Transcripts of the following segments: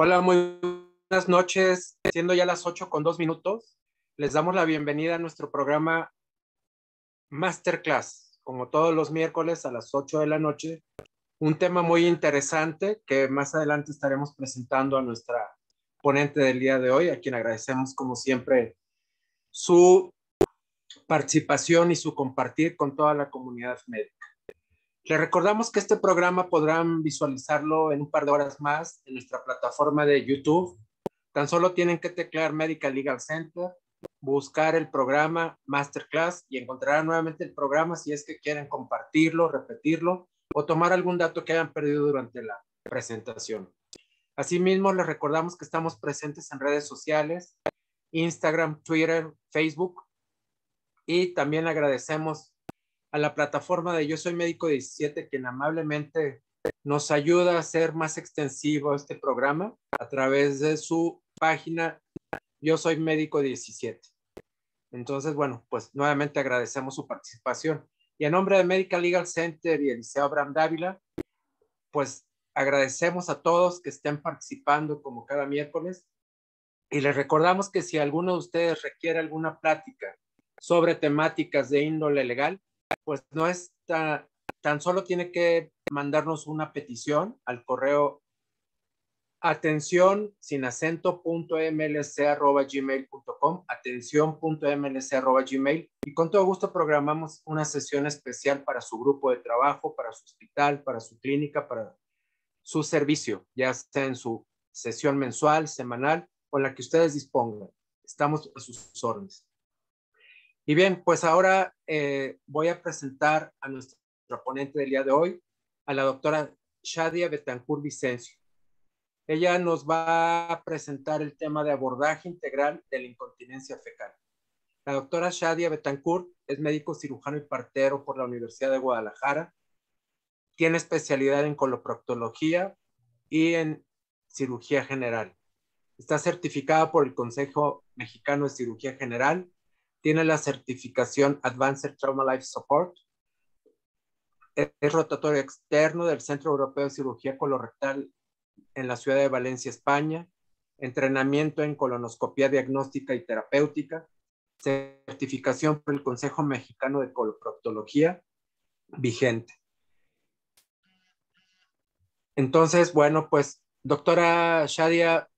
Hola, muy buenas noches. Siendo ya las 8:02, les damos la bienvenida a nuestro programa Masterclass, como todos los miércoles a las 8 de la noche. Un tema muy interesante que más adelante estaremos presentando a nuestra ponente del día de hoy, a quien agradecemos como siempre su participación y su compartir con toda la comunidad médica. Les recordamos que este programa podrán visualizarlo en un par de horas más en nuestra plataforma de YouTube. Tan solo tienen que teclear Medical Legal Center, buscar el programa Masterclass y encontrarán nuevamente el programa si es que quieren compartirlo, repetirlo o tomar algún dato que hayan perdido durante la presentación. Asimismo, les recordamos que estamos presentes en redes sociales, Instagram, Twitter, Facebook, y también agradecemos a la plataforma de Yo Soy Médico 17, quien amablemente nos ayuda a hacer más extensivo este programa a través de su página Yo Soy Médico 17. Entonces, bueno, pues nuevamente agradecemos su participación. Y en nombre de Medical Legal Center y el Liceo Abraham Dávila, pues agradecemos a todos que estén participando como cada miércoles. Y les recordamos que si alguno de ustedes requiere alguna plática sobre temáticas de índole legal, pues no es tan solo tiene que mandarnos una petición al correo atención@gmail.com, atención.mlc@gmail, y con todo gusto programamos una sesión especial para su grupo de trabajo, para su hospital, para su clínica, para su servicio, ya sea en su sesión mensual, semanal o la que ustedes dispongan. Estamos a sus órdenes. Y bien, pues ahora voy a presentar a nuestra ponente del día de hoy, a la doctora Shadia Betancourt Vicencio. Ella nos va a presentar el tema de abordaje integral de la incontinencia fecal. La doctora Shadia Betancourt es médico cirujano y partero por la Universidad de Guadalajara. Tiene especialidad en coloproctología y en cirugía general. Está certificada por el Consejo Mexicano de Cirugía General. Tiene la certificación Advanced Trauma Life Support. Es rotatorio externo del Centro Europeo de Cirugía Colorectal en la ciudad de Valencia, España. Entrenamiento en colonoscopía diagnóstica y terapéutica. Certificación por el Consejo Mexicano de Coloproctología vigente. Entonces, bueno, pues, doctora Shadia,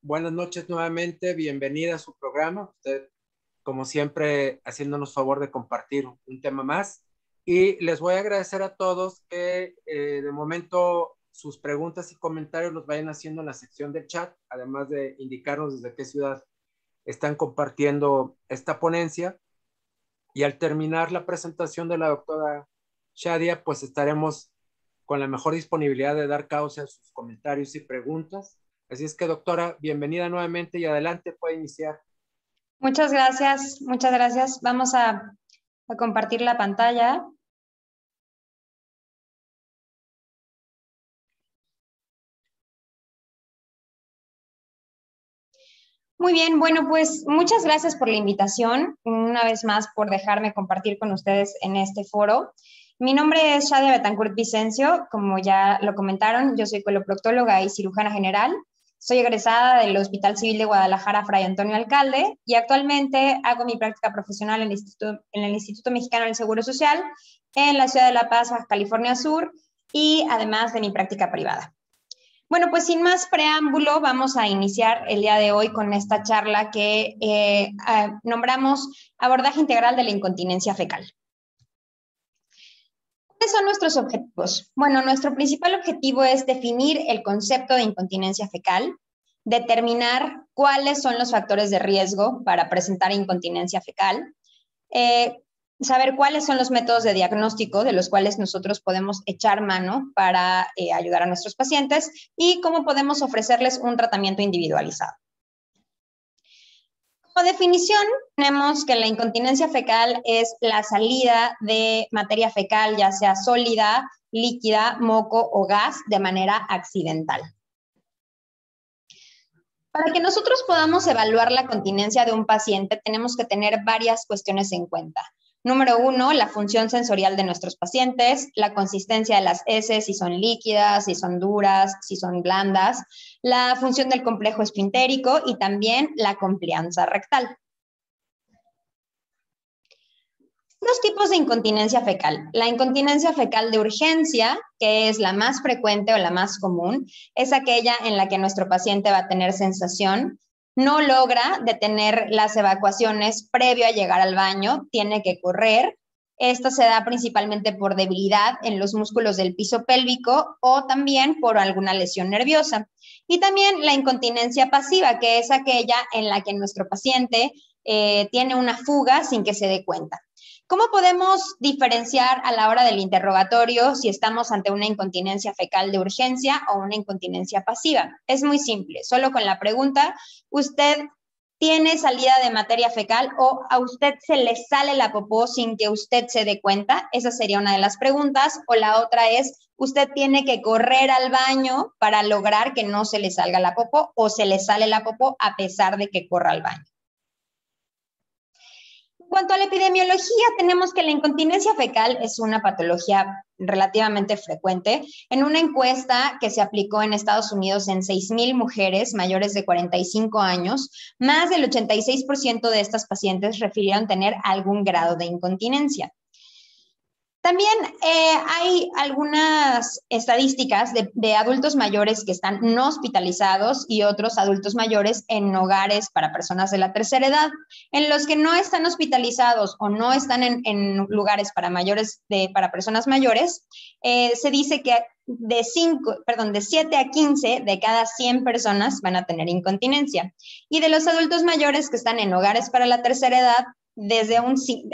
buenas noches nuevamente, bienvenida a su programa. Usted, como siempre, haciéndonos favor de compartir un tema más. Y les voy a agradecer a todos que de momento sus preguntas y comentarios los vayan haciendo en la sección del chat, además de indicarnos desde qué ciudad están compartiendo esta ponencia. Y al terminar la presentación de la doctora Shadia, pues estaremos con la mejor disponibilidad de dar causa a sus comentarios y preguntas. Así es que, doctora, bienvenida nuevamente y adelante, puede iniciar. Muchas gracias, muchas gracias. Vamos a compartir la pantalla. Muy bien, bueno, pues muchas gracias por la invitación, una vez más por dejarme compartir con ustedes en este foro. Mi nombre es Shadia Betancourt Vicencio, como ya lo comentaron, yo soy coloproctóloga y cirujana general. Soy egresada del Hospital Civil de Guadalajara, Fray Antonio Alcalde, y actualmente hago mi práctica profesional en el Instituto Mexicano del Seguro Social, en la ciudad de La Paz, Baja California Sur, y además de mi práctica privada. Bueno, pues sin más preámbulo, vamos a iniciar el día de hoy con esta charla que nombramos Abordaje Integral de la Incontinencia Fecal. ¿Cuáles son nuestros objetivos? Bueno, nuestro principal objetivo es definir el concepto de incontinencia fecal, determinar cuáles son los factores de riesgo para presentar incontinencia fecal, saber cuáles son los métodos de diagnóstico de los cuales nosotros podemos echar mano para ayudar a nuestros pacientes y cómo podemos ofrecerles un tratamiento individualizado. Como definición, tenemos que la incontinencia fecal es la salida de materia fecal, ya sea sólida, líquida, moco o gas, de manera accidental. Para que nosotros podamos evaluar la continencia de un paciente, tenemos que tener varias cuestiones en cuenta. Número 1, la función sensorial de nuestros pacientes, la consistencia de las heces, si son líquidas, si son duras, si son blandas, la función del complejo esfintérico y también la complianza rectal. Dos tipos de incontinencia fecal. La incontinencia fecal de urgencia, que es la más frecuente o la más común, es aquella en la que nuestro paciente va a tener sensación, no logra detener las evacuaciones previo a llegar al baño, tiene que correr. Esto se da principalmente por debilidad en los músculos del piso pélvico o también por alguna lesión nerviosa. Y también la incontinencia pasiva, que es aquella en la que nuestro paciente tiene una fuga sin que se dé cuenta. ¿Cómo podemos diferenciar a la hora del interrogatorio si estamos ante una incontinencia fecal de urgencia o una incontinencia pasiva? Es muy simple, solo con la pregunta, ¿usted tiene salida de materia fecal o a usted se le sale la popó sin que usted se dé cuenta? Esa sería una de las preguntas. O la otra es, ¿usted tiene que correr al baño para lograr que no se le salga la popó o se le sale la popó a pesar de que corra al baño? En cuanto a la epidemiología, tenemos que la incontinencia fecal es una patología relativamente frecuente. En una encuesta que se aplicó en Estados Unidos en 6,000 mujeres mayores de 45 años, más del 86% de estas pacientes refirieron tener algún grado de incontinencia. También hay algunas estadísticas de adultos mayores que están no hospitalizados y otros adultos mayores en hogares para personas de la tercera edad. En los que no están hospitalizados o no están en lugares para personas mayores, se dice que de 7 a 15 de cada 100 personas van a tener incontinencia. Y de los adultos mayores que están en hogares para la tercera edad,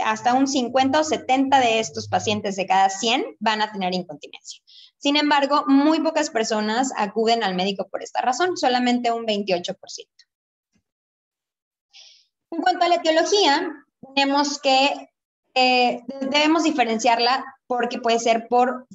hasta un 50 o 70 de estos pacientes de cada 100 van a tener incontinencia. Sin embargo, muy pocas personas acuden al médico por esta razón, solamente un 28%. En cuanto a la etiología, tenemos que debemos diferenciarla porque puede ser por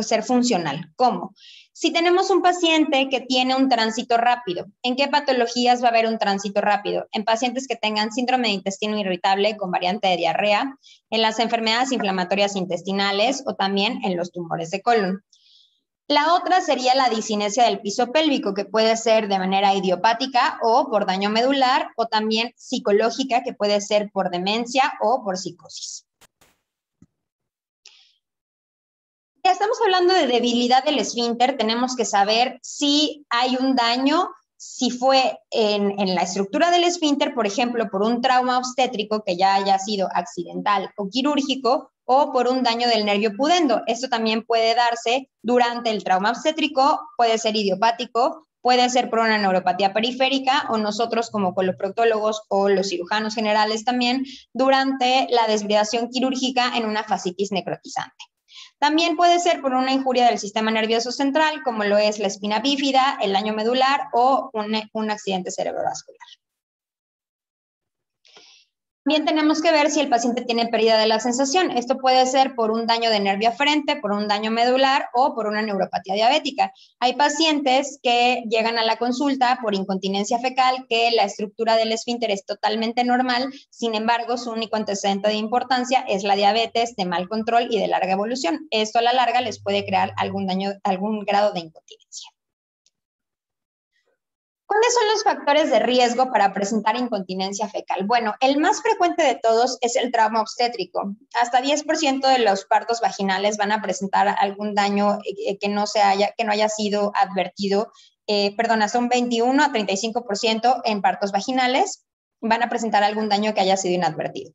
ser funcional. ¿Cómo? Si tenemos un paciente que tiene un tránsito rápido, ¿en qué patologías va a haber un tránsito rápido? En pacientes que tengan síndrome de intestino irritable con variante de diarrea, en las enfermedades inflamatorias intestinales o también en los tumores de colon. La otra sería la discinesia del piso pélvico, que puede ser de manera idiopática o por daño medular, o también psicológica, que puede ser por demencia o por psicosis. Ya estamos hablando de debilidad del esfínter, tenemos que saber si hay un daño, si fue en la estructura del esfínter, por ejemplo, por un trauma obstétrico que ya haya sido accidental o quirúrgico, o por un daño del nervio pudendo. Esto también puede darse durante el trauma obstétrico, puede ser idiopático, puede ser por una neuropatía periférica o nosotros como coloproctólogos o los cirujanos generales también durante la desviación quirúrgica en una fascitis necrotizante. También puede ser por una injuria del sistema nervioso central, como lo es la espina bífida, el daño medular o un accidente cerebrovascular. También tenemos que ver si el paciente tiene pérdida de la sensación. Esto puede ser por un daño de nervio aferente, por un daño medular o por una neuropatía diabética. Hay pacientes que llegan a la consulta por incontinencia fecal, que la estructura del esfínter es totalmente normal, sin embargo, su único antecedente de importancia es la diabetes de mal control y de larga evolución. Esto a la larga les puede crear algún grado de incontinencia. ¿Cuáles son los factores de riesgo para presentar incontinencia fecal? Bueno, el más frecuente de todos es el trauma obstétrico. Hasta 10% de los partos vaginales van a presentar algún daño que no haya sido advertido. Hasta un 21 a 35% en partos vaginales van a presentar algún daño que haya sido inadvertido.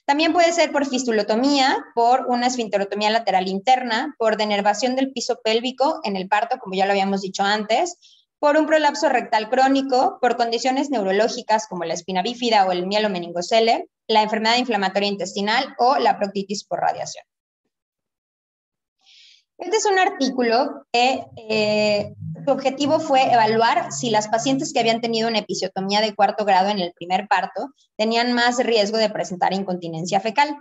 También puede ser por fistulotomía, por una esfinterotomía lateral interna, por denervación del piso pélvico en el parto, como ya lo habíamos dicho antes, por un prolapso rectal crónico, por condiciones neurológicas como la espina bífida o el mielomeningocele, la enfermedad inflamatoria intestinal o la proctitis por radiación. Este es un artículo que su objetivo fue evaluar si las pacientes que habían tenido una episiotomía de 4º grado en el primer parto tenían más riesgo de presentar incontinencia fecal.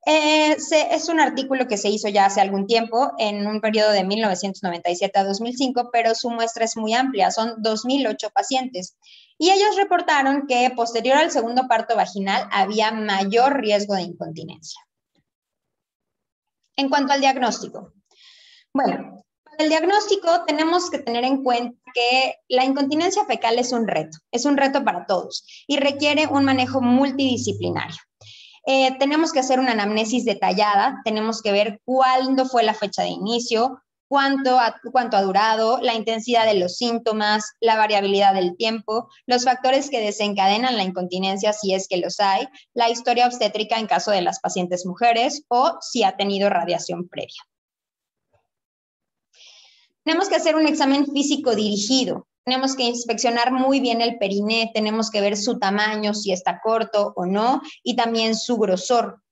Es un artículo que se hizo ya hace algún tiempo, en un periodo de 1997 a 2005, pero su muestra es muy amplia, son 2,008 pacientes. Y ellos reportaron que posterior al segundo parto vaginal había mayor riesgo de incontinencia. En cuanto al diagnóstico, bueno, para el diagnóstico tenemos que tener en cuenta que la incontinencia fecal es un reto para todos y requiere un manejo multidisciplinario. Tenemos que hacer una anamnesis detallada, tenemos que ver cuándo fue la fecha de inicio, cuánto ha durado, la intensidad de los síntomas, la variabilidad del tiempo, los factores que desencadenan la incontinencia si es que los hay, la historia obstétrica en caso de las pacientes mujeres o si ha tenido radiación previa. Tenemos que hacer un examen físico dirigido. Tenemos que inspeccionar muy bien el periné, tenemos que ver su tamaño, si está corto o no, y también su grosor.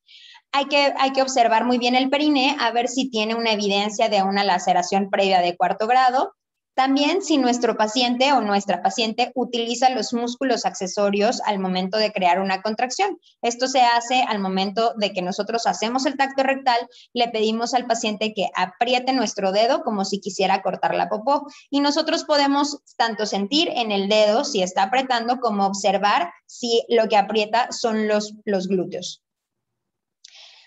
Hay que observar muy bien el periné, a ver si tiene una evidencia de una laceración previa de 4º grado. También si nuestro paciente o nuestra paciente utiliza los músculos accesorios al momento de crear una contracción. Esto se hace al momento de que nosotros hacemos el tacto rectal, le pedimos al paciente que apriete nuestro dedo como si quisiera cortar la popó y nosotros podemos tanto sentir en el dedo si está apretando como observar si lo que aprieta son los glúteos.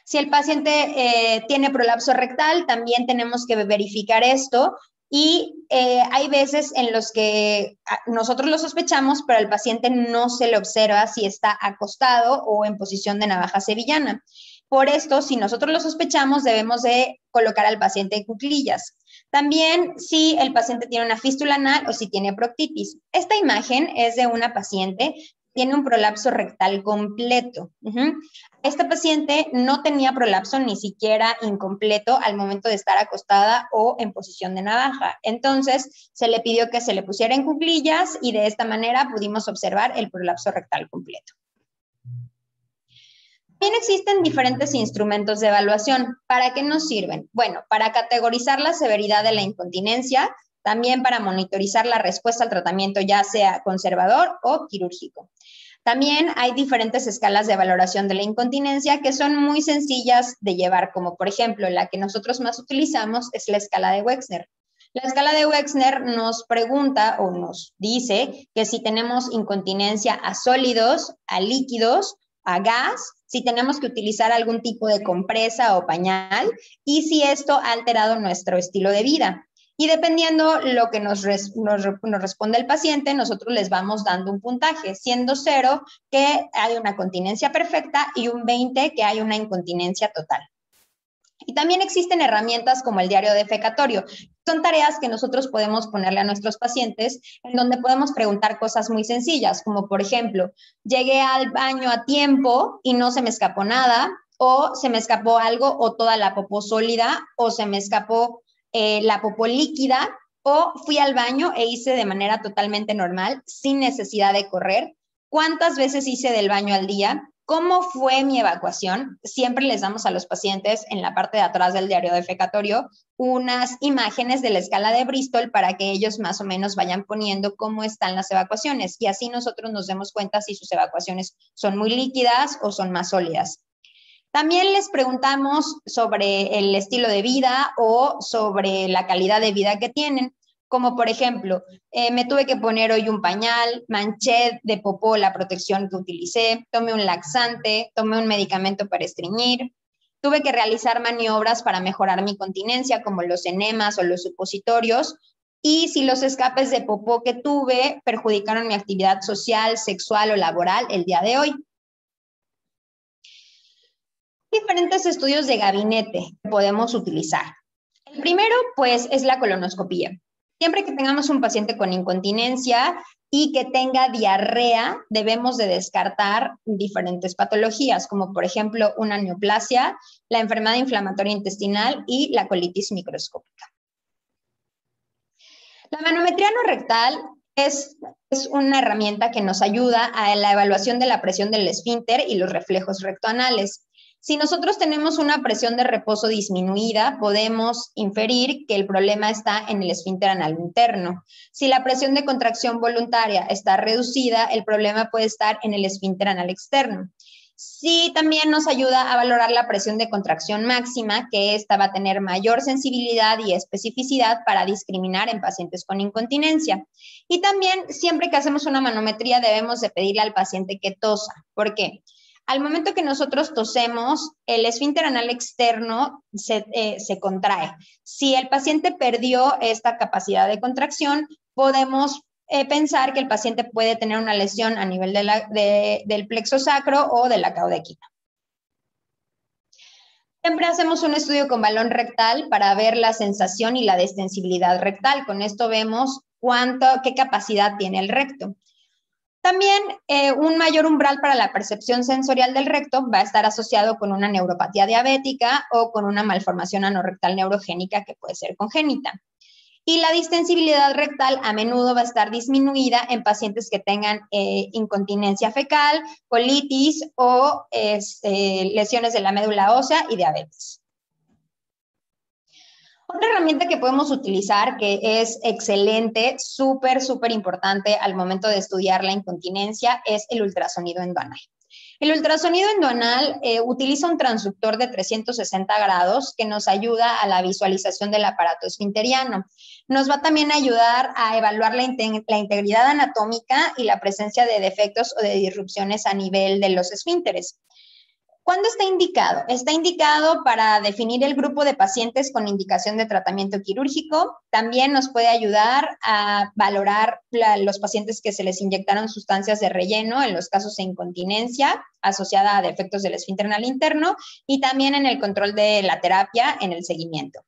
Si el paciente tiene prolapso rectal, también tenemos que verificar esto y hay veces en los que nosotros lo sospechamos, pero al paciente no se le observa si está acostado o en posición de navaja sevillana. Por esto, si nosotros lo sospechamos, debemos de colocar al paciente en cuclillas. También si el paciente tiene una fístula anal o si tiene proctitis. Esta imagen es de una paciente que tiene un prolapso rectal completo. Esta paciente no tenía prolapso ni siquiera incompleto al momento de estar acostada o en posición de navaja. Entonces, se le pidió que se le pusiera en cuclillas y de esta manera pudimos observar el prolapso rectal completo. También existen diferentes instrumentos de evaluación. ¿Para qué nos sirven? Bueno, para categorizar la severidad de la incontinencia, también para monitorizar la respuesta al tratamiento, ya sea conservador o quirúrgico. También hay diferentes escalas de valoración de la incontinencia que son muy sencillas de llevar, como por ejemplo, la que nosotros más utilizamos es la escala de Wexner. La escala de Wexner nos pregunta o nos dice que si tenemos incontinencia a sólidos, a líquidos, a gas, si tenemos que utilizar algún tipo de compresa o pañal y si esto ha alterado nuestro estilo de vida. Y dependiendo lo que nos responde el paciente, nosotros les vamos dando un puntaje, siendo 0 que hay una continencia perfecta y un 20 que hay una incontinencia total. Y también existen herramientas como el diario defecatorio. Son tareas que nosotros podemos ponerle a nuestros pacientes en donde podemos preguntar cosas muy sencillas, como por ejemplo, llegué al baño a tiempo y no se me escapó nada, o se me escapó algo o toda la popó sólida, o se me escapó la popó líquida, o fui al baño e hice de manera totalmente normal, sin necesidad de correr. ¿Cuántas veces hice del baño al día? ¿Cómo fue mi evacuación? Siempre les damos a los pacientes en la parte de atrás del diario defecatorio unas imágenes de la escala de Bristol para que ellos más o menos vayan poniendo cómo están las evacuaciones y así nosotros nos demos cuenta si sus evacuaciones son muy líquidas o son más sólidas. También les preguntamos sobre el estilo de vida o sobre la calidad de vida que tienen, como por ejemplo, me tuve que poner hoy un pañal, manché de popó la protección que utilicé, tomé un laxante, tomé un medicamento para estreñir, tuve que realizar maniobras para mejorar mi continencia, como los enemas o los supositorios, y si los escapes de popó que tuve perjudicaron mi actividad social, sexual o laboral el día de hoy. Diferentes estudios de gabinete que podemos utilizar. El primero, pues, es la colonoscopía. Siempre que tengamos un paciente con incontinencia y que tenga diarrea, debemos de descartar diferentes patologías, como por ejemplo una neoplasia, la enfermedad inflamatoria intestinal y la colitis microscópica. La manometría no rectal es una herramienta que nos ayuda a la evaluación de la presión del esfínter y los reflejos rectoanales. Si nosotros tenemos una presión de reposo disminuida, podemos inferir que el problema está en el esfínter anal interno. Si la presión de contracción voluntaria está reducida, el problema puede estar en el esfínter anal externo. Sí, también nos ayuda a valorar la presión de contracción máxima, que esta va a tener mayor sensibilidad y especificidad para discriminar en pacientes con incontinencia. Y también, siempre que hacemos una manometría, debemos de pedirle al paciente que tosa. ¿Por qué? Al momento que nosotros tosemos, el esfínter anal externo se contrae. Si el paciente perdió esta capacidad de contracción, podemos pensar que el paciente puede tener una lesión a nivel del plexo sacro o de la cauda equina. Siempre hacemos un estudio con balón rectal para ver la sensación y la distensibilidad rectal. Con esto vemos qué capacidad tiene el recto. También un mayor umbral para la percepción sensorial del recto va a estar asociado con una neuropatía diabética o con una malformación anorrectal neurogénica que puede ser congénita. Y la distensibilidad rectal a menudo va a estar disminuida en pacientes que tengan incontinencia fecal, colitis o lesiones de la médula ósea y diabetes. Otra herramienta que podemos utilizar que es excelente, súper importante al momento de estudiar la incontinencia es el ultrasonido endoanal. El ultrasonido endoanal utiliza un transductor de 360 grados que nos ayuda a la visualización del aparato esfinteriano. Nos va también a ayudar a evaluar la integridad anatómica y la presencia de defectos o de disrupciones a nivel de los esfínteres. ¿Cuándo está indicado? Está indicado para definir el grupo de pacientes con indicación de tratamiento quirúrgico. También nos puede ayudar a valorar los pacientes que se les inyectaron sustancias de relleno en los casos de incontinencia asociada a defectos del esfínter anal interno y también en el control de la terapia en el seguimiento.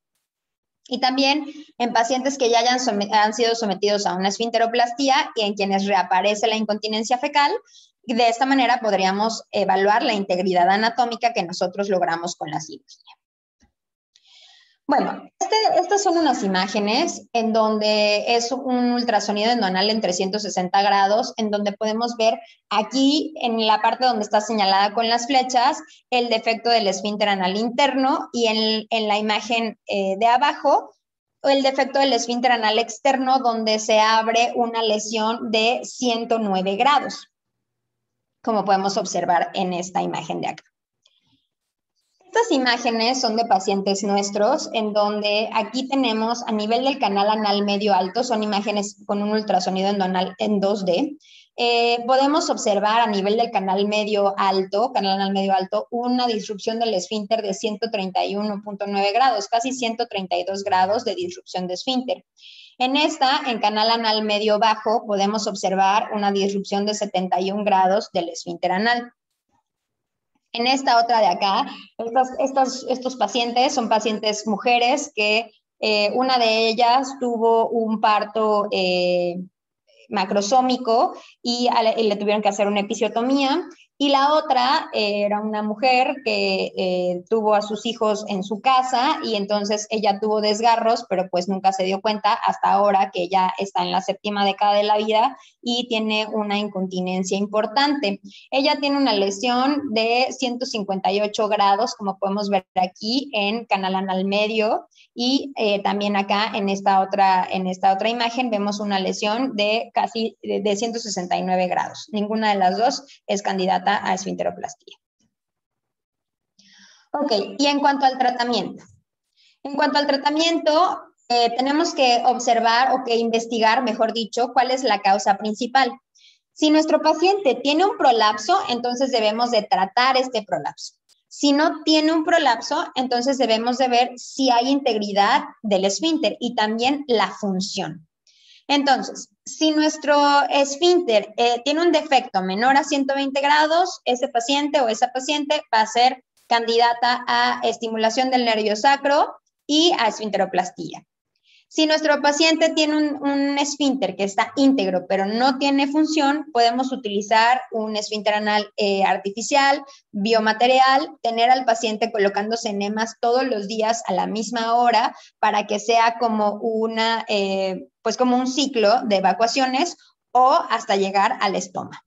Y también en pacientes que ya han sido sometidos a una esfinteroplastía y en quienes reaparece la incontinencia fecal. De esta manera podríamos evaluar la integridad anatómica que nosotros logramos con la cirugía. Bueno, estas son unas imágenes en donde es un ultrasonido endoanal en 360 grados, en donde podemos ver aquí en la parte donde está señalada con las flechas el defecto del esfínter anal interno y en la imagen de abajo el defecto del esfínter anal externo donde se abre una lesión de 109 grados, como podemos observar en esta imagen de acá. Estas imágenes son de pacientes nuestros, en donde aquí tenemos a nivel del canal anal medio alto, son imágenes con un ultrasonido endoanal en 2D. Podemos observar a nivel del canal anal medio alto, una disrupción del esfínter de 131.9 grados, casi 132 grados de disrupción de esfínter. En canal anal medio bajo, podemos observar una disrupción de 71 grados del esfínter anal. En esta otra de acá, estos pacientes son pacientes mujeres que una de ellas tuvo un parto macrosómico y le tuvieron que hacer una episiotomía. Y la otra era una mujer que tuvo a sus hijos en su casa y entonces ella tuvo desgarros, pero pues nunca se dio cuenta hasta ahora que ella está en la 7ª década de la vida y tiene una incontinencia importante. Ella tiene una lesión de 158 grados, como podemos ver aquí en canal anal medio, y también acá en esta otra imagen vemos una lesión de casi de 169 grados. Ninguna de las dos es candidata a esfinteroplastía. Ok, y en cuanto al tratamiento. Tenemos que observar o que investigar, mejor dicho, cuál es la causa principal. Si nuestro paciente tiene un prolapso, entonces debemos de tratar este prolapso. Si no tiene un prolapso, entonces debemos de ver si hay integridad del esfínter y también la función. Entonces, si nuestro esfínter tiene un defecto menor a 120 grados, ese paciente o esa paciente va a ser candidata a estimulación del nervio sacro y a esfinteroplastía. Si nuestro paciente tiene un esfínter que está íntegro pero no tiene función, podemos utilizar un esfínter anal artificial, biomaterial, tener al paciente colocándose enemas todos los días a la misma hora para que sea como como un ciclo de evacuaciones o hasta llegar al estoma.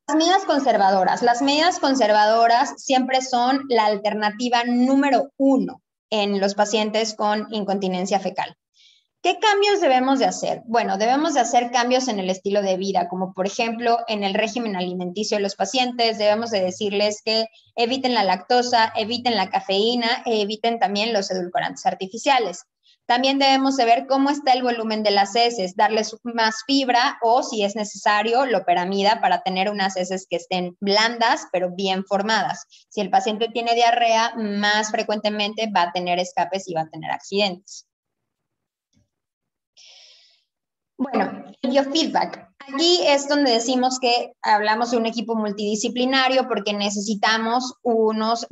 Las medidas conservadoras siempre son la alternativa número 1 en los pacientes con incontinencia fecal. ¿Qué cambios debemos de hacer? Bueno, debemos de hacer cambios en el estilo de vida, como por ejemplo en el régimen alimenticio de los pacientes. Debemos de decirles que eviten la lactosa, eviten la cafeína e eviten también los edulcorantes artificiales. También debemos de ver cómo está el volumen de las heces, darles más fibra o, si es necesario, loperamida para tener unas heces que estén blandas, pero bien formadas. Si el paciente tiene diarrea, más frecuentemente va a tener escapes y va a tener accidentes. Bueno, el biofeedback. Aquí es donde decimos que hablamos de un equipo multidisciplinario porque necesitamos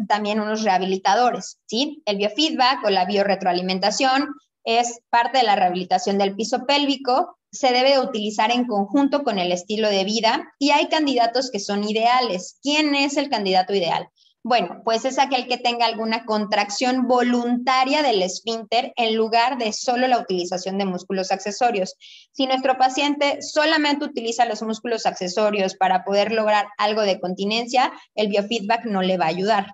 también unos rehabilitadores, ¿sí? El biofeedback o la biorretroalimentación es parte de la rehabilitación del piso pélvico, se debe de utilizar en conjunto con el estilo de vida y hay candidatos que son ideales. ¿Quién es el candidato ideal? Bueno, pues es aquel que tenga alguna contracción voluntaria del esfínter en lugar de solo la utilización de músculos accesorios. Si nuestro paciente solamente utiliza los músculos accesorios para poder lograr algo de continencia, el biofeedback no le va a ayudar.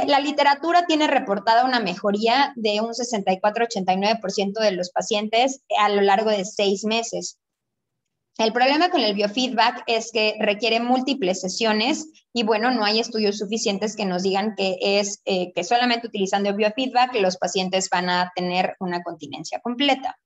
La literatura tiene reportada una mejoría de un 64-89% de los pacientes a lo largo de 6 meses. El problema con el biofeedback es que requiere múltiples sesiones y bueno, no hay estudios suficientes que nos digan que solamente utilizando el biofeedback los pacientes van a tener una continencia completa.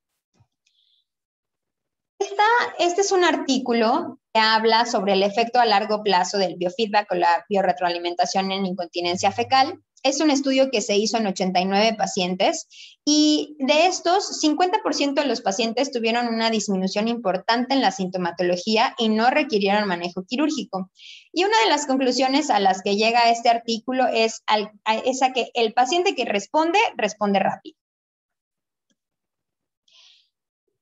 Este es un artículo que habla sobre el efecto a largo plazo del biofeedback o la biorretroalimentación en incontinencia fecal. Es un estudio que se hizo en 89 pacientes y de estos, 50% de los pacientes tuvieron una disminución importante en la sintomatología y no requirieron manejo quirúrgico. Y una de las conclusiones a las que llega este artículo es a que el paciente que responde rápido.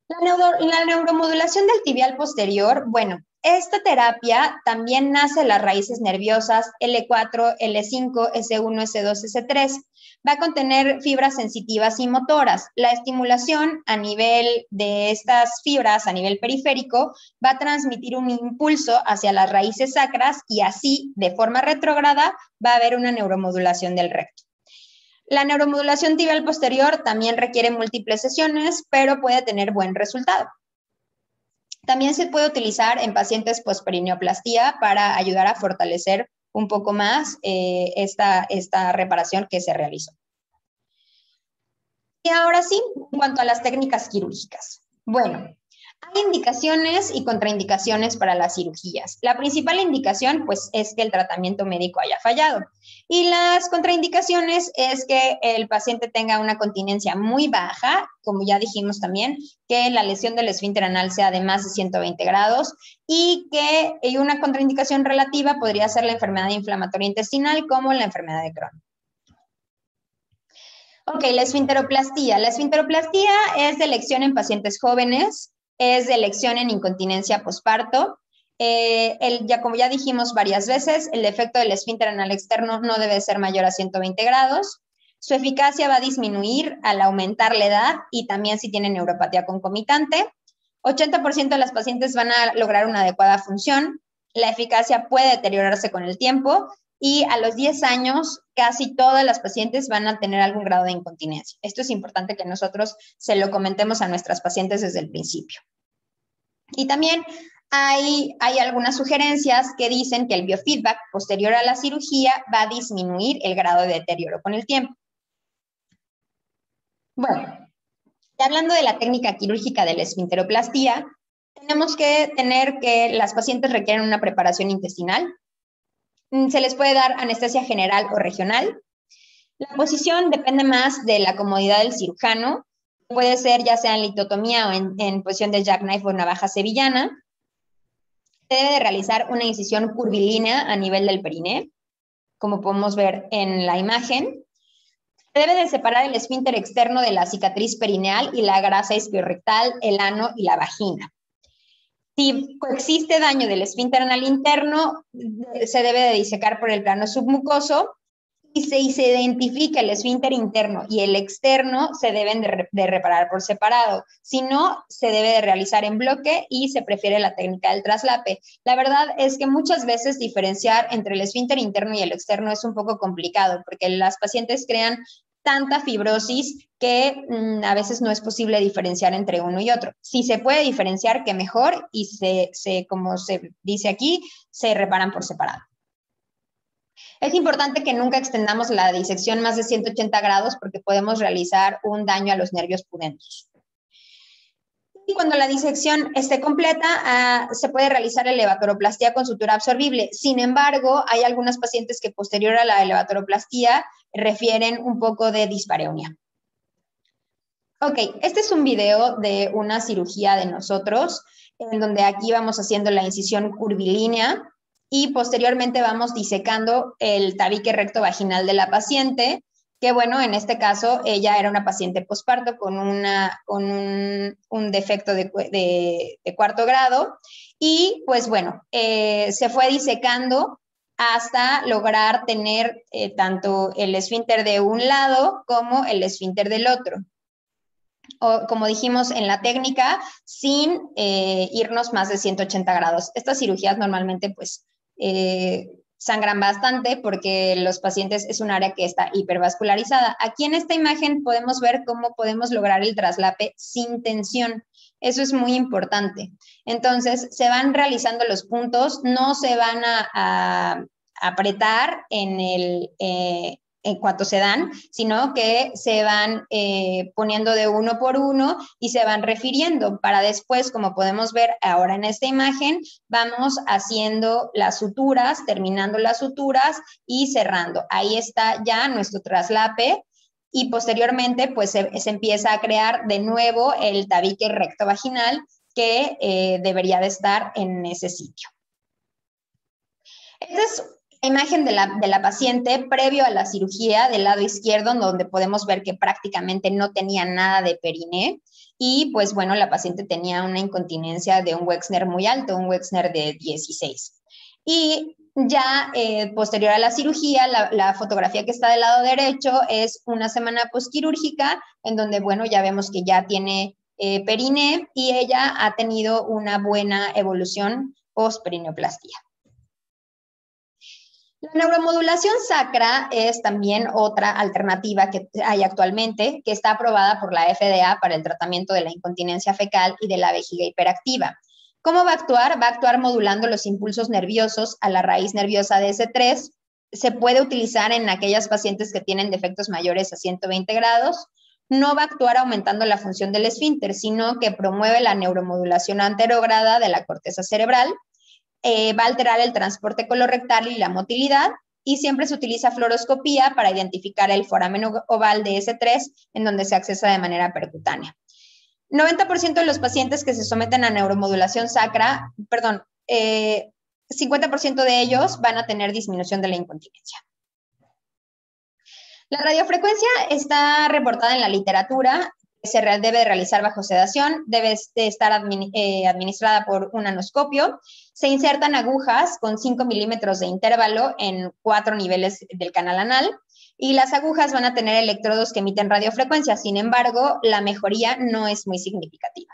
La neuromodulación del tibial posterior, bueno, esta terapia también nace de las raíces nerviosas L4, L5, S1, S2, S3. Va a contener fibras sensitivas y motoras. La estimulación a nivel de estas fibras, a nivel periférico, va a transmitir un impulso hacia las raíces sacras y así, de forma retrógrada, va a haber una neuromodulación del recto. La neuromodulación tibial posterior también requiere múltiples sesiones, pero puede tener buen resultado. También se puede utilizar en pacientes posperineoplastía para ayudar a fortalecer un poco más esta reparación que se realizó. Y ahora sí, en cuanto a las técnicas quirúrgicas. Bueno, hay indicaciones y contraindicaciones para las cirugías. La principal indicación, pues, es que el tratamiento médico haya fallado. Y las contraindicaciones es que el paciente tenga una continencia muy baja, como ya dijimos también, que la lesión del esfínter anal sea de más de 120 grados y que una contraindicación relativa podría ser la enfermedad inflamatoria intestinal, como la enfermedad de Crohn. Ok, la esfinteroplastía. La esfinteroplastía es de elección en pacientes jóvenes, es de elección en incontinencia posparto. Como ya dijimos varias veces, el defecto del esfínter anal externo no debe ser mayor a 120 grados. Su eficacia va a disminuir al aumentar la edad y también si tienen neuropatía concomitante. 80% de las pacientes van a lograr una adecuada función. La eficacia puede deteriorarse con el tiempo y a los 10 años casi todas las pacientes van a tener algún grado de incontinencia. Esto es importante que nosotros se lo comentemos a nuestras pacientes desde el principio. Y también hay algunas sugerencias que dicen que el biofeedback posterior a la cirugía va a disminuir el grado de deterioro con el tiempo. Bueno, hablando de la técnica quirúrgica de la esfinteroplastía, tenemos que tener que las pacientes requieren una preparación intestinal. Se les puede dar anestesia general o regional. La posición depende más de la comodidad del cirujano. Puede ser ya sea en litotomía o en posición de jackknife o navaja sevillana. Se debe de realizar una incisión curvilínea a nivel del periné, como podemos ver en la imagen. Se debe de separar el esfínter externo de la cicatriz perineal y la grasa isquiorrectal, el ano y la vagina. Si coexiste daño del esfínter anal interno, se debe de disecar por el plano submucoso y si se identifica el esfínter interno y el externo, se deben de reparar por separado. Si no, se debe de realizar en bloque y se prefiere la técnica del traslape. La verdad es que muchas veces diferenciar entre el esfínter interno y el externo es un poco complicado porque las pacientes crean tanta fibrosis que a veces no es posible diferenciar entre uno y otro. Si se puede diferenciar, que mejor, y como se dice aquí, se reparan por separado. Es importante que nunca extendamos la disección más de 180 grados porque podemos realizar un daño a los nervios pudentos. Y cuando la disección esté completa, se puede realizar elevatoroplastia con sutura absorbible. Sin embargo, hay algunas pacientes que posterior a la elevatoroplastia refieren un poco de dispareunia. Ok, este es un video de una cirugía de nosotros, en donde aquí vamos haciendo la incisión curvilínea y posteriormente vamos disecando el tabique recto vaginal de la paciente, que bueno, en este caso ella era una paciente posparto con un defecto de cuarto grado y pues bueno, se fue disecando hasta lograr tener tanto el esfínter de un lado como el esfínter del otro. O, como dijimos en la técnica, sin irnos más de 180 grados. Estas cirugías normalmente pues sangran bastante porque los pacientes es un área que está hipervascularizada. Aquí en esta imagen podemos ver cómo podemos lograr el traslape sin tensión. Eso es muy importante. Entonces, se van realizando los puntos, no se van a apretar en cuanto se dan, sino que se van poniendo de uno por uno y se van refiriendo para después, como podemos ver ahora en esta imagen, vamos haciendo las suturas, terminando las suturas y cerrando. Ahí está ya nuestro traslape y posteriormente pues se empieza a crear de nuevo el tabique recto vaginal que debería de estar en ese sitio. Esta es la imagen de la paciente previo a la cirugía del lado izquierdo, donde podemos ver que prácticamente no tenía nada de periné y pues bueno, la paciente tenía una incontinencia de un Wexner muy alto, un Wexner de 16. Y ya posterior a la cirugía, la fotografía que está del lado derecho es una semana postquirúrgica, en donde bueno, ya vemos que ya tiene periné y ella ha tenido una buena evolución post-perineoplastia. La neuromodulación sacra es también otra alternativa que hay actualmente, que está aprobada por la FDA para el tratamiento de la incontinencia fecal y de la vejiga hiperactiva. ¿Cómo va a actuar? Va a actuar modulando los impulsos nerviosos a la raíz nerviosa de S3. Se puede utilizar en aquellas pacientes que tienen defectos mayores a 120 grados. No va a actuar aumentando la función del esfínter, sino que promueve la neuromodulación anterograda de la corteza cerebral. Va a alterar el transporte colorectal y la motilidad y siempre se utiliza fluoroscopía para identificar el foramen oval de S3 en donde se accesa de manera percutánea. 90% de los pacientes que se someten a neuromodulación sacra, 50% de ellos van a tener disminución de la incontinencia. La radiofrecuencia está reportada en la literatura, se debe realizar bajo sedación, debe estar administrada por un anoscopio. Se insertan agujas con 5 milímetros de intervalo en 4 niveles del canal anal y las agujas van a tener electrodos que emiten radiofrecuencia. Sin embargo, la mejoría no es muy significativa.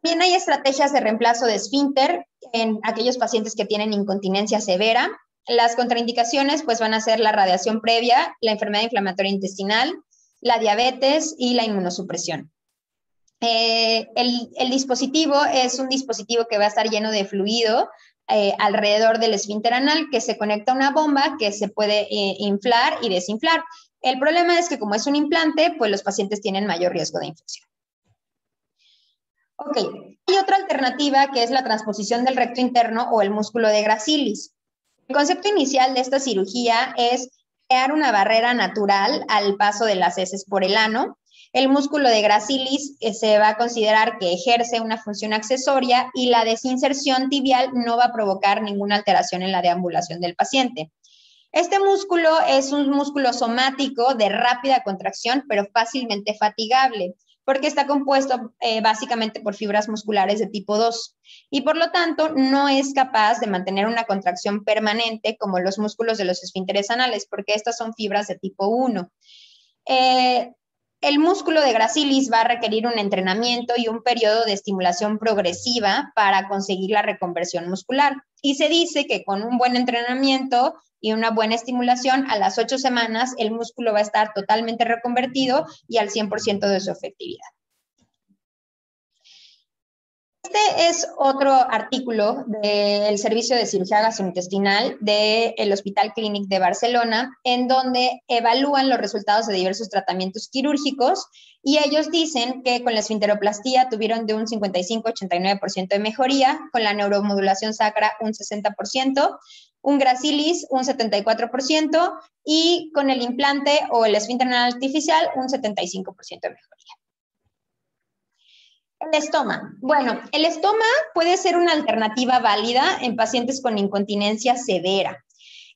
También hay estrategias de reemplazo de esfínter en aquellos pacientes que tienen incontinencia severa. Las contraindicaciones pues, van a ser la radiación previa, la enfermedad inflamatoria intestinal, la diabetes y la inmunosupresión. El dispositivo es un dispositivo que va a estar lleno de fluido alrededor del esfínter anal que se conecta a una bomba que se puede inflar y desinflar. El problema es que como es un implante, pues los pacientes tienen mayor riesgo de infección. Ok, hay otra alternativa que es la transposición del recto interno o el músculo de Gracilis. El concepto inicial de esta cirugía es crear una barrera natural al paso de las heces por el ano. El músculo de Gracilis se va a considerar que ejerce una función accesoria y la desinserción tibial no va a provocar ninguna alteración en la deambulación del paciente. Este músculo es un músculo somático de rápida contracción, pero fácilmente fatigable, porque está compuesto básicamente por fibras musculares de tipo 2 y por lo tanto no es capaz de mantener una contracción permanente como los músculos de los esfínteres anales, porque estas son fibras de tipo 1. El músculo de Gracilis va a requerir un entrenamiento y un periodo de estimulación progresiva para conseguir la reconversión muscular. Y se dice que con un buen entrenamiento y una buena estimulación, a las 8 semanas el músculo va a estar totalmente reconvertido y al 100% de su efectividad. Este es otro artículo del Servicio de Cirugía Gastrointestinal del Hospital Clínic de Barcelona, en donde evalúan los resultados de diversos tratamientos quirúrgicos y ellos dicen que con la esfinteroplastía tuvieron de un 55-89% de mejoría, con la neuromodulación sacra un 60%, un gracilis un 74% y con el implante o el esfínter anal artificial un 75% de mejoría. El estoma. Bueno, el estoma puede ser una alternativa válida en pacientes con incontinencia severa,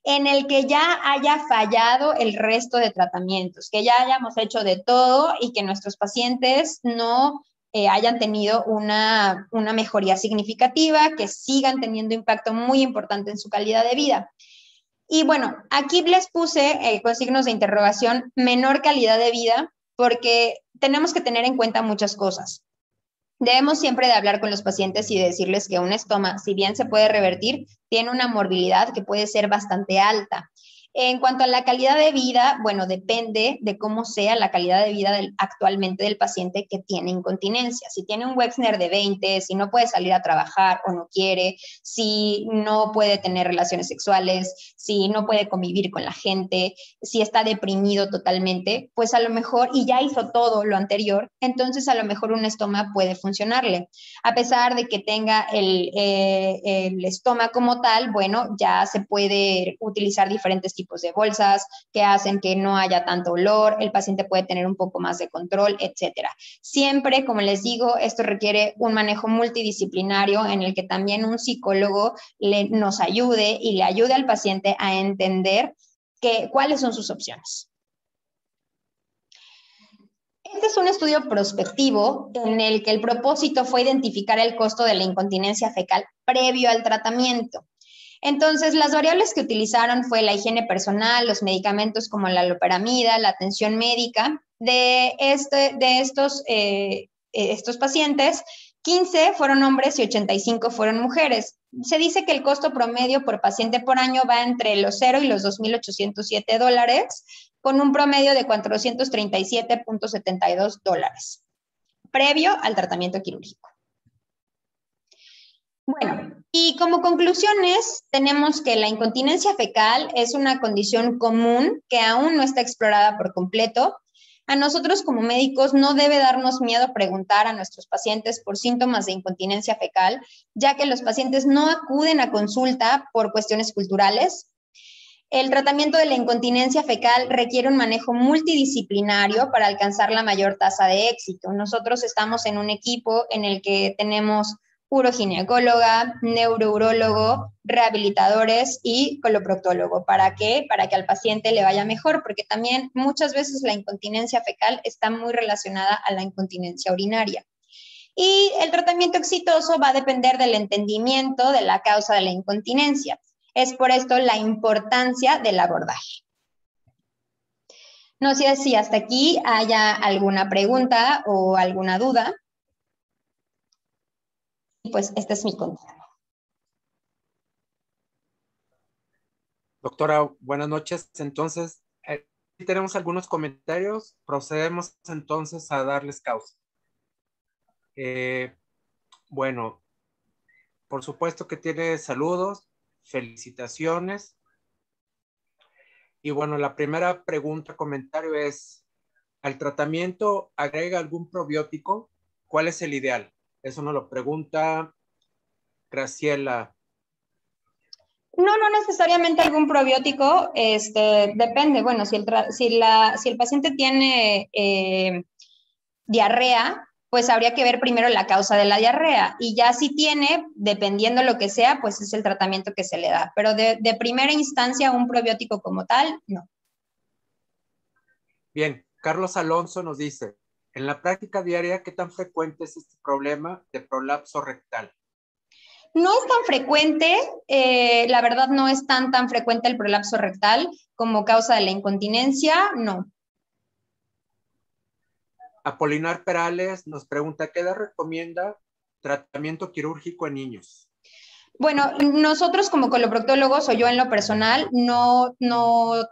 en el que ya haya fallado el resto de tratamientos, que ya hayamos hecho de todo y que nuestros pacientes no hayan tenido una mejoría significativa, que sigan teniendo impacto muy importante en su calidad de vida. Y bueno, aquí les puse con signos de interrogación menor calidad de vida, porque tenemos que tener en cuenta muchas cosas. Debemos siempre de hablar con los pacientes y decirles que un estoma, si bien se puede revertir, tiene una morbilidad que puede ser bastante alta. En cuanto a la calidad de vida, bueno, depende de cómo sea la calidad de vida actualmente del paciente que tiene incontinencia. Si tiene un Wexner de 20, si no puede salir a trabajar o no quiere, si no puede tener relaciones sexuales, si no puede convivir con la gente, si está deprimido totalmente, pues a lo mejor, y ya hizo todo lo anterior, entonces a lo mejor un estoma puede funcionarle. A pesar de que tenga el estoma como tal, bueno, ya se puede utilizar diferentes tipos de bolsas que hacen que no haya tanto olor, el paciente puede tener un poco más de control, etcétera. Siempre, como les digo, esto requiere un manejo multidisciplinario en el que también un psicólogo nos ayude y le ayude al paciente a entender cuáles son sus opciones. Este es un estudio prospectivo en el que el propósito fue identificar el costo de la incontinencia fecal previo al tratamiento. Entonces, las variables que utilizaron fue la higiene personal, los medicamentos como la loperamida, la atención médica de estos pacientes. 15 fueron hombres y 85 fueron mujeres. Se dice que el costo promedio por paciente por año va entre los 0 y los $2,807, con un promedio de $437.72, previo al tratamiento quirúrgico. Bueno, y como conclusiones, tenemos que la incontinencia fecal es una condición común que aún no está explorada por completo. A nosotros como médicos no debe darnos miedo preguntar a nuestros pacientes por síntomas de incontinencia fecal, ya que los pacientes no acuden a consulta por cuestiones culturales. El tratamiento de la incontinencia fecal requiere un manejo multidisciplinario para alcanzar la mayor tasa de éxito. Nosotros estamos en un equipo en el que tenemos uroginecóloga, neurourologo, rehabilitadores y coloproctólogo. ¿Para qué? Para que al paciente le vaya mejor, porque también muchas veces la incontinencia fecal está muy relacionada a la incontinencia urinaria. Y el tratamiento exitoso va a depender del entendimiento de la causa de la incontinencia. Es por esto la importancia del abordaje. No sé si hasta aquí haya alguna pregunta o alguna duda. Y pues este es mi contenido. Doctora, buenas noches. Entonces, si tenemos algunos comentarios, procedemos entonces a darles causa. Bueno, por supuesto que tiene saludos, felicitaciones. Y bueno, la primera pregunta, comentario es, ¿al tratamiento agrega algún probiótico? ¿Cuál es el ideal? Eso nos lo pregunta Graciela. No necesariamente algún probiótico, depende. Bueno, si el paciente tiene diarrea, pues habría que ver primero la causa de la diarrea. Y ya si tiene, dependiendo lo que sea, pues es el tratamiento que se le da. Pero de primera instancia, un probiótico como tal, no. Bien, Carlos Alonso nos dice, en la práctica diaria, ¿qué tan frecuente es este problema de prolapso rectal? No es tan frecuente, la verdad no es tan frecuente el prolapso rectal como causa de la incontinencia, no. Apolinar Perales nos pregunta, ¿qué edad recomienda tratamiento quirúrgico en niños? Bueno, nosotros como coloproctólogos o yo en lo personal no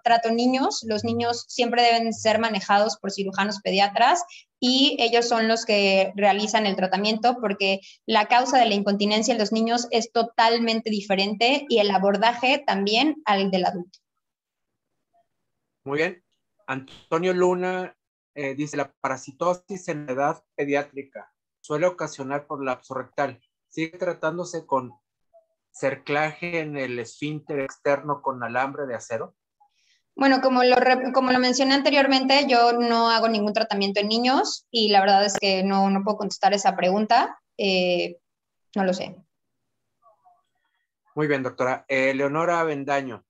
trato niños. Los niños siempre deben ser manejados por cirujanos pediatras y ellos son los que realizan el tratamiento porque la causa de la incontinencia en los niños es totalmente diferente y el abordaje también al del adulto. Muy bien. Antonio Luna dice, la parasitosis en la edad pediátrica suele ocasionar prolapso rectal. ¿Sigue tratándose con cerclaje en el esfínter externo con alambre de acero? Bueno, como lo mencioné anteriormente, yo no hago ningún tratamiento en niños y la verdad es que no puedo contestar esa pregunta. No lo sé. Muy bien, doctora. Leonora Avendaño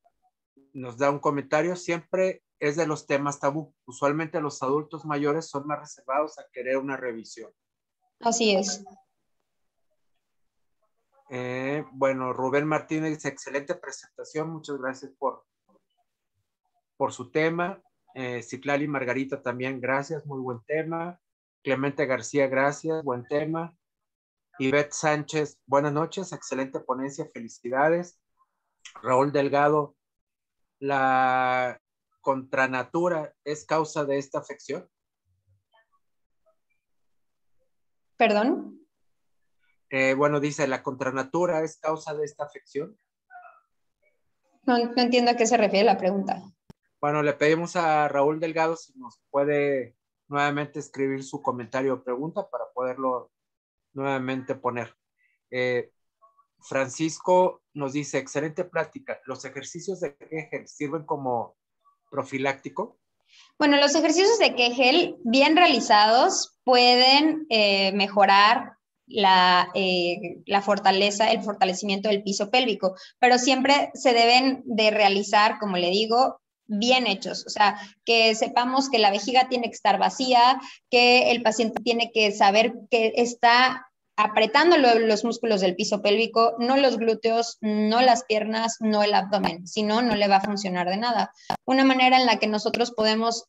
nos da un comentario. Siempre es de los temas tabú. Usualmente los adultos mayores son más reservados a querer una revisión. Así es. Bueno, Rubén Martínez dice, excelente presentación. Muchas gracias por su tema. Citlali Margarita también, gracias. Muy buen tema. Clemente García, gracias. Buen tema. Ivette Sánchez, buenas noches. Excelente ponencia. Felicidades. Raúl Delgado, ¿la contranatura es causa de esta afección? ¿Perdón? Bueno, dice, ¿la contranatura es causa de esta afección? No entiendo a qué se refiere la pregunta. Bueno, le pedimos a Raúl Delgado si nos puede nuevamente escribir su comentario o pregunta para poderlo nuevamente poner. Francisco nos dice, excelente plática. ¿Los ejercicios de Kegel sirven como profiláctico? Bueno, los ejercicios de Kegel bien realizados pueden mejorar la fortaleza, el fortalecimiento del piso pélvico, pero siempre se deben de realizar, como le digo, bien hechos, o sea, que sepamos que la vejiga tiene que estar vacía, que el paciente tiene que saber que está apretando los músculos del piso pélvico, no los glúteos, no las piernas, no el abdomen, si no, no le va a funcionar de nada. Una manera en la que nosotros podemos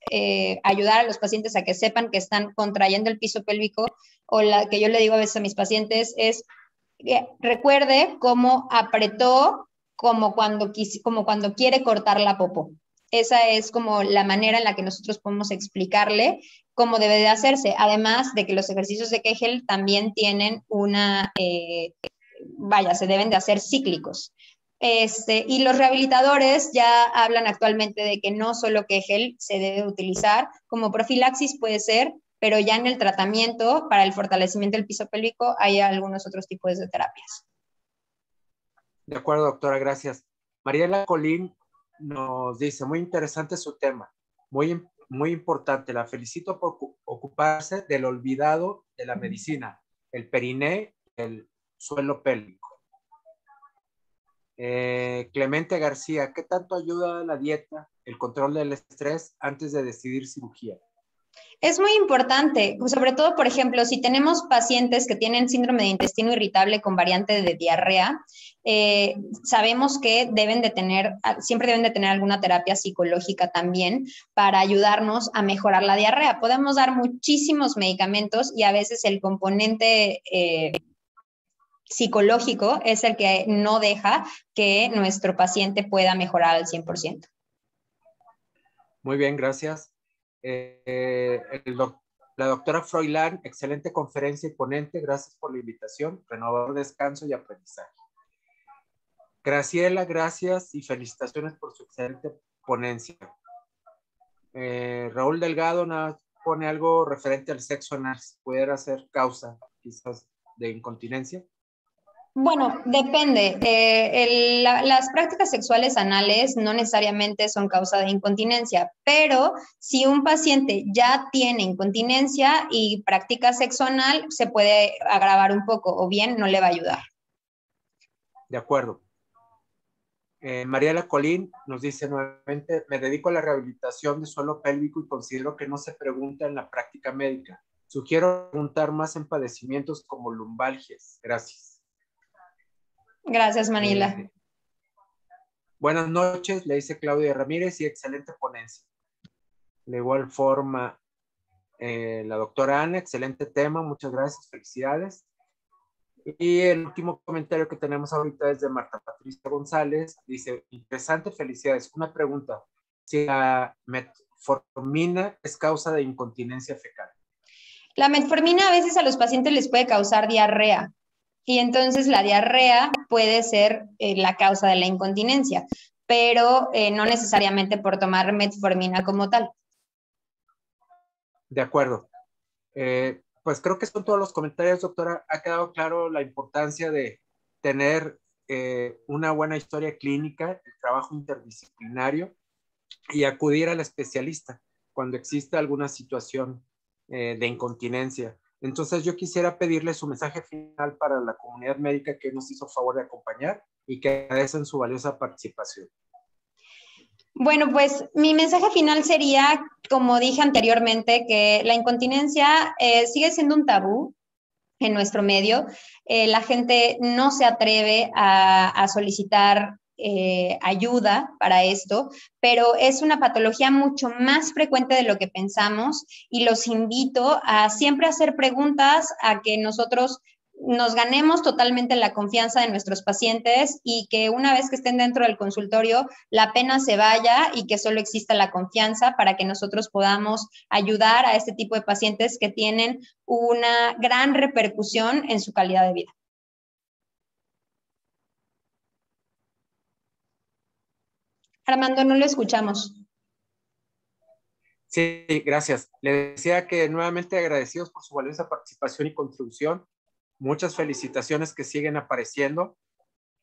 ayudar a los pacientes a que sepan que están contrayendo el piso pélvico, o la que yo le digo a veces a mis pacientes es, recuerde cómo apretó como cuando quiere cortar la popó. Esa es como la manera en la que nosotros podemos explicarle cómo debe de hacerse. Además de que los ejercicios de Kegel también tienen se deben de hacer cíclicos. Y los rehabilitadores ya hablan actualmente de que no solo Kegel se debe utilizar, como profilaxis puede ser, pero ya en el tratamiento para el fortalecimiento del piso pélvico hay algunos otros tipos de terapias. De acuerdo, doctora, gracias. Mariela Colín nos dice, muy interesante su tema, muy importante. La felicito por ocuparse del olvidado de la medicina, el periné, el suelo pélvico. Clemente García, ¿qué tanto ayuda la dieta, el control del estrés antes de decidir cirugía? Es muy importante, sobre todo, por ejemplo, si tenemos pacientes que tienen síndrome de intestino irritable con variante de diarrea, sabemos que siempre deben de tener alguna terapia psicológica también para ayudarnos a mejorar la diarrea. Podemos dar muchísimos medicamentos y a veces el componente psicológico es el que no deja que nuestro paciente pueda mejorar al 100%. Muy bien, gracias. La doctora Froilán, excelente conferencia y ponente, gracias por la invitación, renovador descanso y aprendizaje. Graciela, gracias y felicitaciones por su excelente ponencia. Raúl Delgado pone algo referente al sexo anal, si pudiera ser causa quizás de incontinencia. Bueno, depende. Las prácticas sexuales anales no necesariamente son causa de incontinencia, pero si un paciente ya tiene incontinencia y practica sexo anal, se puede agravar un poco o bien no le va a ayudar. De acuerdo. Mariela Colín nos dice nuevamente, me dedico a la rehabilitación de suelo pélvico y considero que no se pregunta en la práctica médica. Sugiero preguntar más en padecimientos como lumbalgias. Gracias. Gracias, Manila. Buenas noches, le dice Claudia Ramírez y excelente ponencia. De igual forma, la doctora Ana, excelente tema, muchas gracias, felicidades. Y el último comentario que tenemos ahorita es de Marta Patricia González, dice, interesante, felicidades. Una pregunta, si la metformina es causa de incontinencia fecal. La metformina a veces a los pacientes les puede causar diarrea y entonces la diarrea puede ser la causa de la incontinencia, pero no necesariamente por tomar metformina como tal. De acuerdo. Pues creo que son todos los comentarios, doctora. Ha quedado claro la importancia de tener una buena historia clínica, el trabajo interdisciplinario y acudir al especialista cuando exista alguna situación de incontinencia. Entonces yo quisiera pedirle su mensaje final para la comunidad médica que nos hizo favor de acompañar y que agradecen su valiosa participación. Bueno, pues mi mensaje final sería, como dije anteriormente, que la incontinencia sigue siendo un tabú en nuestro medio. La gente no se atreve a solicitar ayuda para esto, pero es una patología mucho más frecuente de lo que pensamos y los invito a siempre hacer preguntas, a que nosotros nos ganemos totalmente la confianza de nuestros pacientes y que una vez que estén dentro del consultorio, la pena se vaya y que solo exista la confianza para que nosotros podamos ayudar a este tipo de pacientes que tienen una gran repercusión en su calidad de vida. Armando, no lo escuchamos. Sí, gracias. Le decía que nuevamente agradecidos por su valiosa participación y contribución. Muchas felicitaciones que siguen apareciendo.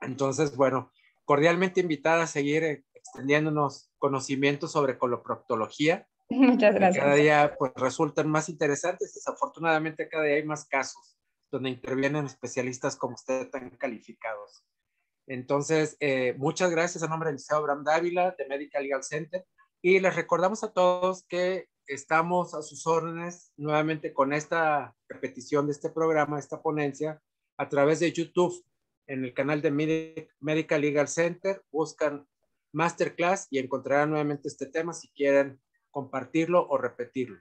Entonces, bueno, cordialmente invitada a seguir extendiéndonos conocimientos sobre coloproctología. Muchas Que cada gracias. día pues resultan más interesantes. Desafortunadamente cada día hay más casos donde intervienen especialistas como usted tan calificados. Entonces, muchas gracias a nombre del Liceo Abraham Dávila de Medical Legal Center y les recordamos a todos que estamos a sus órdenes nuevamente con esta repetición de este programa, esta ponencia, a través de YouTube en el canal de Medical Legal Center. Buscan Masterclass y encontrarán nuevamente este tema si quieren compartirlo o repetirlo.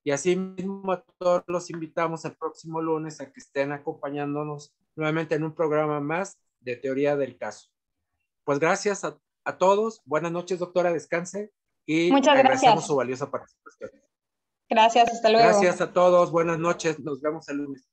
Y así mismo a todos los invitamos el próximo lunes a que estén acompañándonos nuevamente en un programa más de teoría del caso. Pues gracias a todos. Buenas noches, doctora. Descanse y Muchas agradecemos gracias. su valiosa participación. Gracias, hasta luego. Gracias a todos. Buenas noches. Nos vemos el lunes.